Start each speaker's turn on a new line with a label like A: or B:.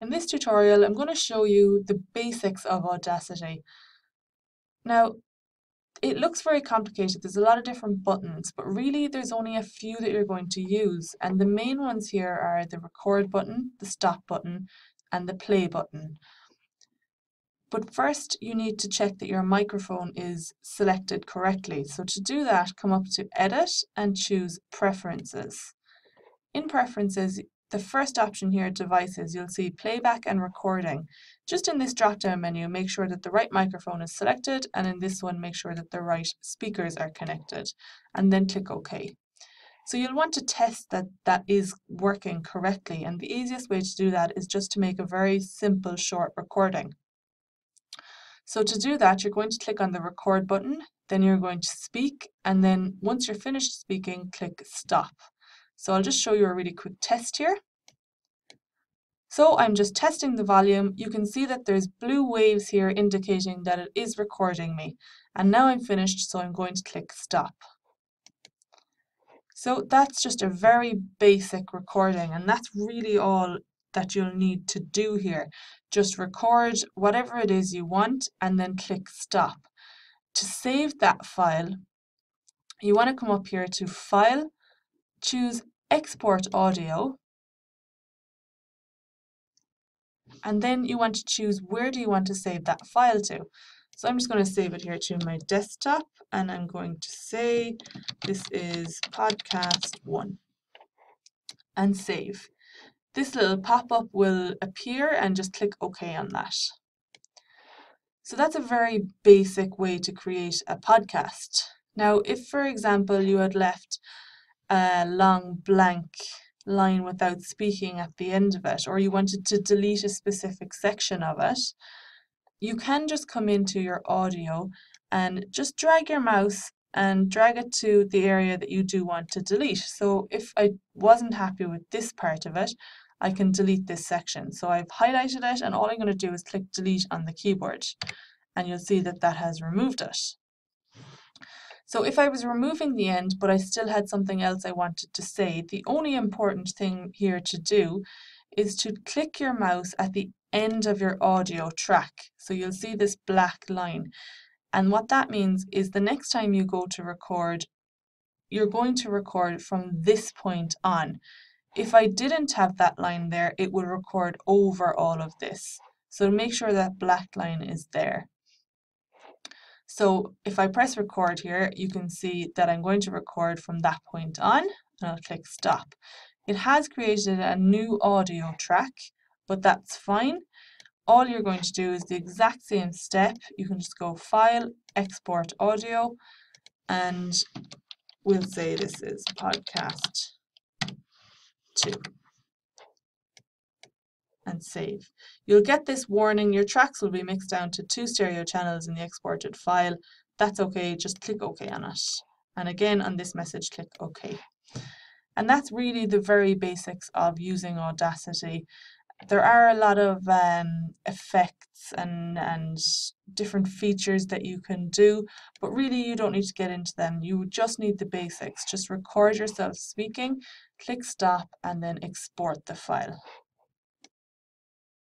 A: In this tutorial, I'm going to show you the basics of Audacity. Now, it looks very complicated. There's a lot of different buttons, but really there's only a few that you're going to use. And the main ones here are the record button, the stop button, and the play button. But first, you need to check that your microphone is selected correctly. So to do that, come up to Edit and choose Preferences. In Preferences, the first option here, Devices, you'll see Playback and Recording. Just in this drop-down menu, make sure that the right microphone is selected, and in this one, make sure that the right speakers are connected, and then click OK. So you'll want to test that that is working correctly, and the easiest way to do that is just to make a very simple short recording. So to do that, you're going to click on the Record button, then you're going to speak, and then once you're finished speaking, click Stop. So I'll just show you a really quick test here. So I'm just testing the volume. You can see that there's blue waves here indicating that it is recording me. And now I'm finished, so I'm going to click Stop. So that's just a very basic recording, and that's really all that you'll need to do here. Just record whatever it is you want and then click Stop. To save that file, you want to come up here to File, choose Export Audio, and then you want to choose where do you want to save that file to. So I'm just going to save it here to my desktop, and I'm going to say this is podcast 1 and save. This little pop-up will appear and just click OK on that. So that's a very basic way to create a podcast. Now, if for example you had left a long blank line without speaking at the end of it, or you wanted to delete a specific section of it, you can just come into your audio and just drag your mouse and drag it to the area that you do want to delete. So if I wasn't happy with this part of it, I can delete this section. So I've highlighted it, and all I'm going to do is click delete on the keyboard, and you'll see that that has removed it. So if I was removing the end, but I still had something else I wanted to say, the only important thing here to do is to click your mouse at the end of your audio track. So you'll see this black line. And what that means is the next time you go to record, you're going to record from this point on. If I didn't have that line there, it would record over all of this. So make sure that black line is there. So if I press record here, you can see that I'm going to record from that point on, and I'll click stop. It has created a new audio track, but that's fine. All you're going to do is the exact same step. You can just go File, Export Audio, and we'll say this is podcast 2. And save. You'll get this warning, your tracks will be mixed down to 2 stereo channels in the exported file. That's okay, just click OK on it. And again on this message, click OK. And that's really the very basics of using Audacity. There are a lot of effects and different features that you can do, but really you don't need to get into them. You just need the basics. Just record yourself speaking, click stop, and then export the file.